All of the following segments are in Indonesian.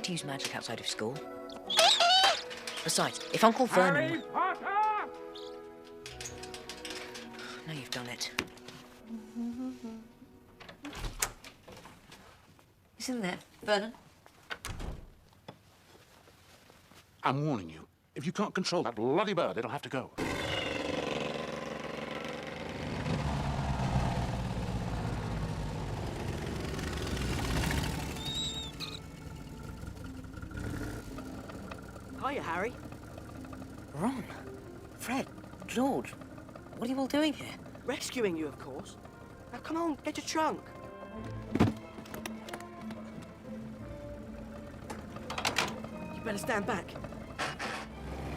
to use magic outside of school. Besides, if Uncle Vernon... Harry Potter! Now you've done it. Isn't there, Vernon? I'm warning you. If you can't control that bloody bird, it'll have to go. Hiya, Harry. Ron, Fred, George, what are you all doing here? Rescuing you, of course. Now, come on, get your trunk. You better stand back.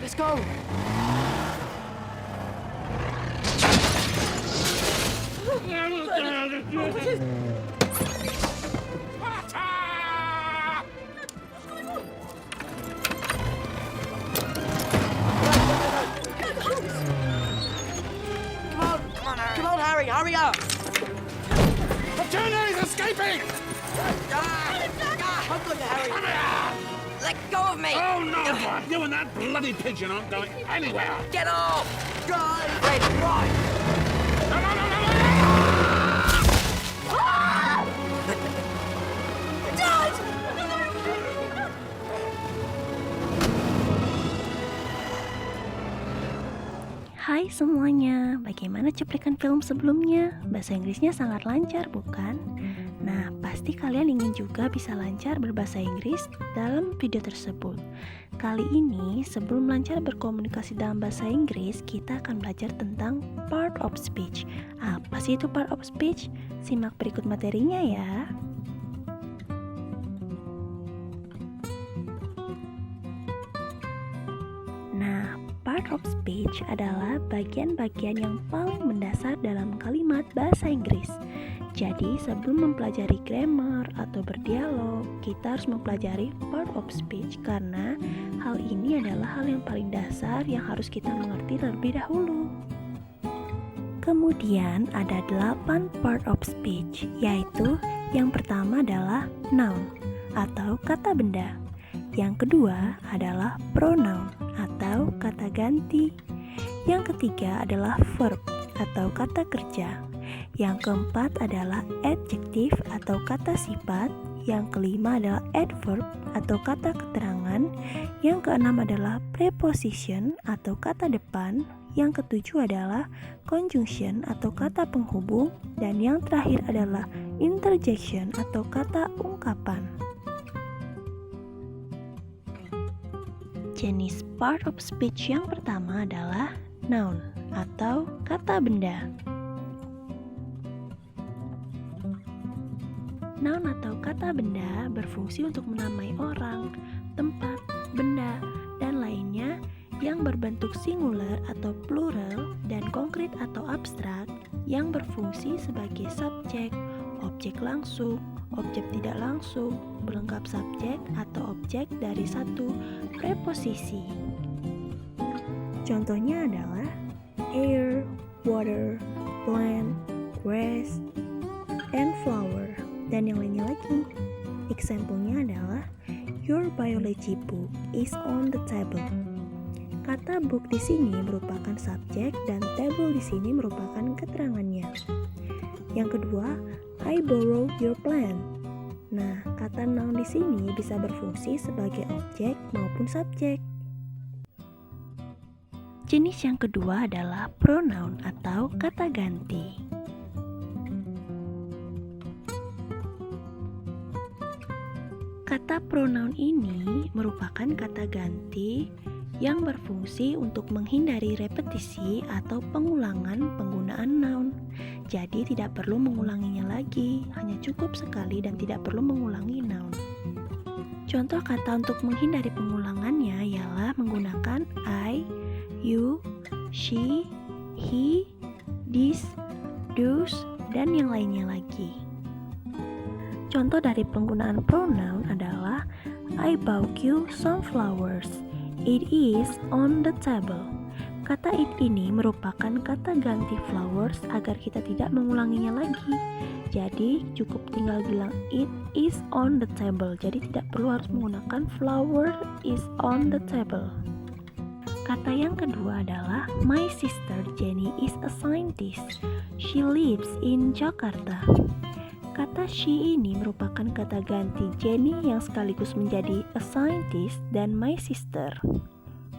Let's go. Come on, Harry, hurry up! The tuner is escaping! I've got you, Harry. Let go of me! Oh, no, Bud. You and that bloody pigeon aren't going anywhere. Get off! Drive! Fred, right! No, no, no, no, no! Hai semuanya, bagaimana cuplikan film sebelumnya? Bahasa Inggrisnya sangat lancar, bukan? Nah, pasti kalian ingin juga bisa lancar berbahasa Inggris dalam video tersebut. Kali ini, sebelum lancar berkomunikasi dalam bahasa Inggris, kita akan belajar tentang part of speech. Apa sih itu part of speech? Simak berikut materinya ya. Nah, part of speech adalah bagian-bagian yang paling mendasar dalam kalimat bahasa Inggris. Jadi, sebelum mempelajari grammar atau berdialog, kita harus mempelajari part of speech karena hal ini adalah hal yang paling dasar yang harus kita mengerti terlebih dahulu. Kemudian ada 8 part of speech, yaitu yang pertama adalah noun atau kata benda. Yang kedua adalah pronoun atau kata ganti. Yang ketiga adalah verb atau kata kerja. Yang keempat adalah adjective atau kata sifat. Yang kelima adalah adverb atau kata keterangan. Yang keenam adalah preposition atau kata depan. Yang ketujuh adalah conjunction atau kata penghubung. Dan yang terakhir adalah interjection atau kata ungkapan. Jenis part of speech yang pertama adalah noun atau kata benda. Noun atau kata benda berfungsi untuk menamai orang, tempat, benda, dan lainnya yang berbentuk singular atau plural dan konkret atau abstrak yang berfungsi sebagai subjek, objek langsung, objek tidak langsung, pelengkap subjek atau objek dari satu preposisi. Contohnya adalah air, water, plant, grass, and flower, dan yang lainnya lagi. Example-nya adalah your biology book is on the table. Kata book di sini merupakan subjek dan table di sini merupakan keterangannya. Yang kedua, I borrow your plant. Nah, kata noun di sini bisa berfungsi sebagai objek maupun subjek. Jenis yang kedua adalah pronoun atau kata ganti. Kata pronoun ini merupakan kata ganti yang berfungsi untuk menghindari repetisi atau pengulangan penggunaan noun. Jadi tidak perlu mengulanginya lagi, hanya cukup sekali dan tidak perlu mengulangi noun. Contoh kata untuk menghindari pengulangannya ialah menggunakan I, you, she, he, this, those, dan yang lainnya lagi. Contoh dari penggunaan pronoun adalah I bought you some flowers. It is on the table. Kata it ini merupakan kata ganti flowers agar kita tidak mengulanginya lagi. Jadi cukup tinggal bilang it is on the table. Jadi tidak perlu harus menggunakan flower is on the table. Kata yang kedua adalah my sister Jenny is a scientist. She lives in Jakarta. Kata she ini merupakan kata ganti Jenny yang sekaligus menjadi a scientist dan my sister.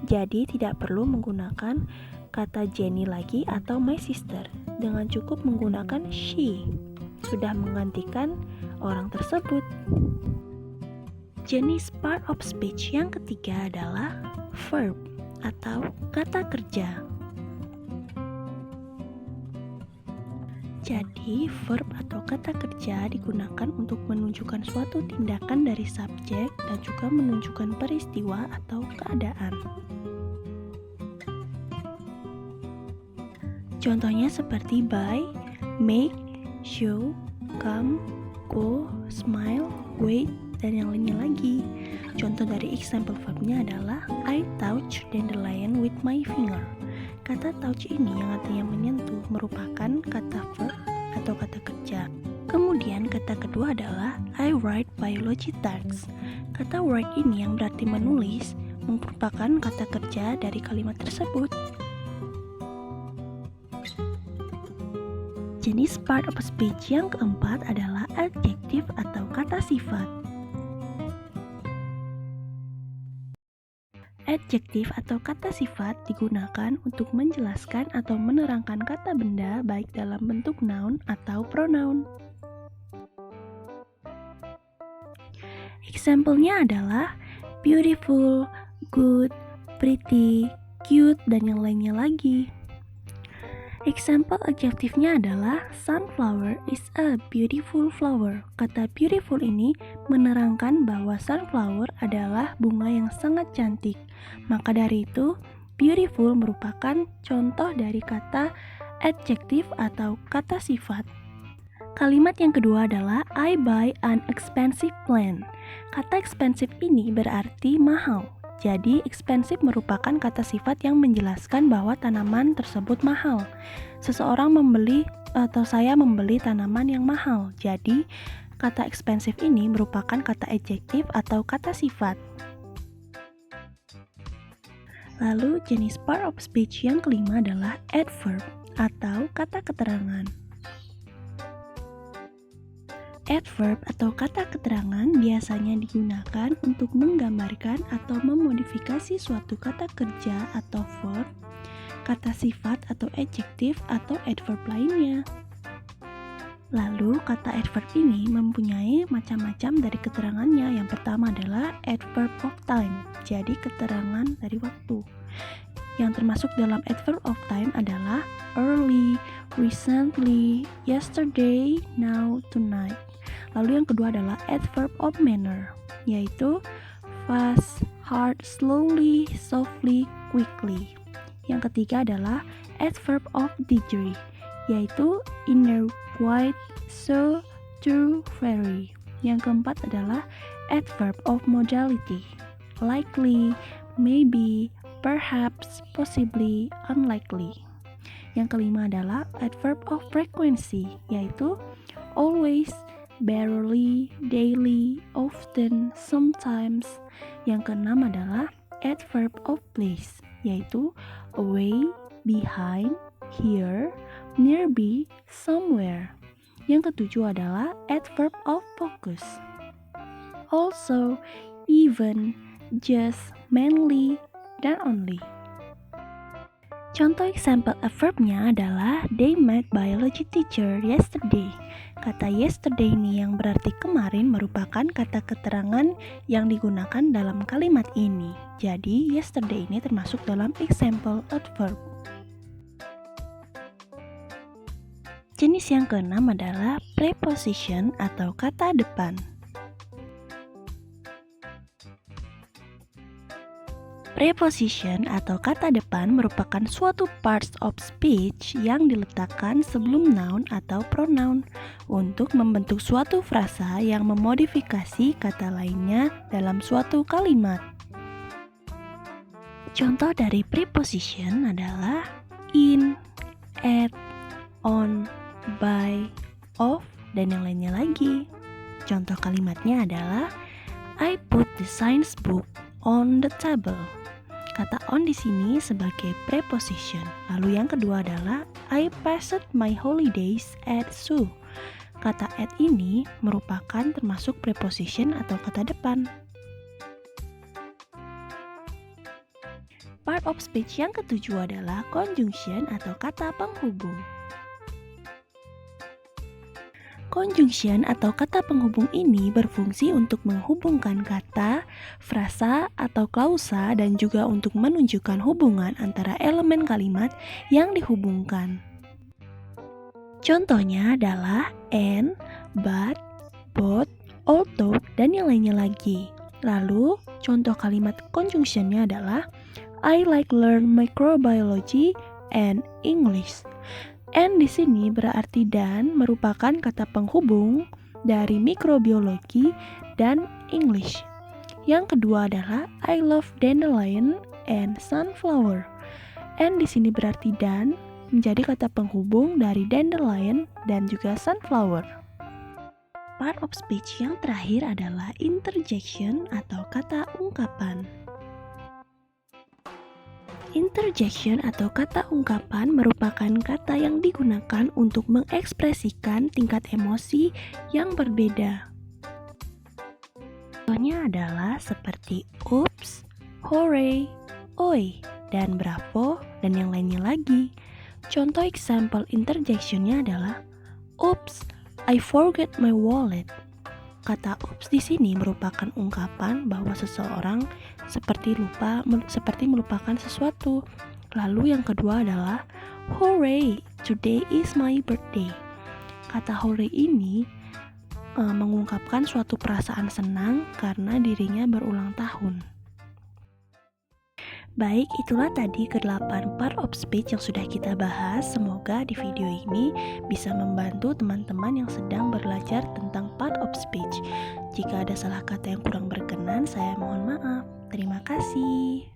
Jadi tidak perlu menggunakan kata Jenny lagi atau my sister. Dengan cukup menggunakan she sudah menggantikan orang tersebut. Jenis part of speech yang ketiga adalah verb atau kata kerja. Jadi, verb atau kata kerja digunakan untuk menunjukkan suatu tindakan dari subjek dan juga menunjukkan peristiwa atau keadaan. Contohnya seperti buy, make, show, come, go, smile, wait, dan yang lainnya lagi. Contoh dari example verbnya adalah I touch dandelion with my finger. Kata touch ini yang artinya menyentuh merupakan kata verb atau kata kerja. Kemudian kata kedua adalah I write biology texts. Kata write ini yang berarti menulis merupakan kata kerja dari kalimat tersebut. Jenis part of speech yang keempat adalah adjective atau kata sifat. Adjektif atau kata sifat digunakan untuk menjelaskan atau menerangkan kata benda baik dalam bentuk noun atau pronoun. Example-nya adalah beautiful, good, pretty, cute, dan yang lainnya lagi. Example adjektifnya adalah sunflower is a beautiful flower. Kata beautiful ini menerangkan bahwa sunflower adalah bunga yang sangat cantik. Maka dari itu, beautiful merupakan contoh dari kata adjektif atau kata sifat. Kalimat yang kedua adalah I buy an expensive plant. Kata expensive ini berarti mahal. Jadi, expensive merupakan kata sifat yang menjelaskan bahwa tanaman tersebut mahal. Seseorang membeli atau saya membeli tanaman yang mahal. Jadi, kata expensive ini merupakan kata adjektif atau kata sifat. Lalu, jenis part of speech yang kelima adalah adverb atau kata keterangan. Adverb atau kata keterangan biasanya digunakan untuk menggambarkan atau memodifikasi suatu kata kerja atau verb, kata sifat atau adjektif atau adverb lainnya. Lalu, kata adverb ini mempunyai macam-macam dari keterangannya. Yang pertama adalah adverb of time, jadi keterangan dari waktu. Yang termasuk dalam adverb of time adalah early, recently, yesterday, now, tonight. Lalu yang kedua adalah adverb of manner, yaitu fast, hard, slowly, softly, quickly. Yang ketiga adalah adverb of degree, yaitu inner, quite, so, true, very. Yang keempat adalah adverb of modality, likely, maybe, perhaps, possibly, unlikely. Yang kelima adalah adverb of frequency, yaitu always, barely, daily, often, sometimes. Yang keenam adalah adverb of place, yaitu away, behind, here, nearby, somewhere. Yang ketujuh adalah adverb of focus, also, even, just, mainly, dan only. Contoh example adverbnya adalah they met biology teacher yesterday. Kata yesterday ini yang berarti kemarin merupakan kata keterangan yang digunakan dalam kalimat ini. Jadi yesterday ini termasuk dalam example adverb. Jenis yang keenam adalah preposition atau kata depan. Preposition atau kata depan merupakan suatu parts of speech yang diletakkan sebelum noun atau pronoun untuk membentuk suatu frasa yang memodifikasi kata lainnya dalam suatu kalimat. Contoh dari preposition adalah in, at, on, by, of, dan yang lainnya lagi. Contoh kalimatnya adalah I put the science book on the table. Kata on di sini sebagai preposition. Lalu yang kedua adalah I passed my holidays at zoo. Kata at ini merupakan termasuk preposition atau kata depan. Part of speech yang ketujuh adalah conjunction atau kata penghubung. Conjunction atau kata penghubung ini berfungsi untuk menghubungkan kata, frasa, atau klausa dan juga untuk menunjukkan hubungan antara elemen kalimat yang dihubungkan. Contohnya adalah and, but, both, although, dan yang lainnya lagi. Lalu, contoh kalimat conjunctionnya adalah I like learn microbiology and English. And di sini berarti dan merupakan kata penghubung dari mikrobiologi dan English. Yang kedua adalah I love dandelion and sunflower. And di sini berarti dan menjadi kata penghubung dari dandelion dan juga sunflower. Part of speech yang terakhir adalah interjection atau kata ungkapan. Interjection atau kata ungkapan merupakan kata yang digunakan untuk mengekspresikan tingkat emosi yang berbeda. Contohnya adalah seperti oops, hooray, oi, dan bravo, dan yang lainnya lagi. Contoh example interjectionnya adalah oops, I forgot my wallet. Kata oops di sini merupakan ungkapan bahwa seseorang seperti melupakan sesuatu. Lalu yang kedua adalah hooray, today is my birthday. Kata hooray ini mengungkapkan suatu perasaan senang karena dirinya berulang tahun. Baik, itulah tadi ke-8 part of speech yang sudah kita bahas. Semoga di video ini bisa membantu teman-teman yang sedang belajar tentang part of speech. Jika ada salah kata yang kurang berkenan, saya mohon maaf. Terima kasih.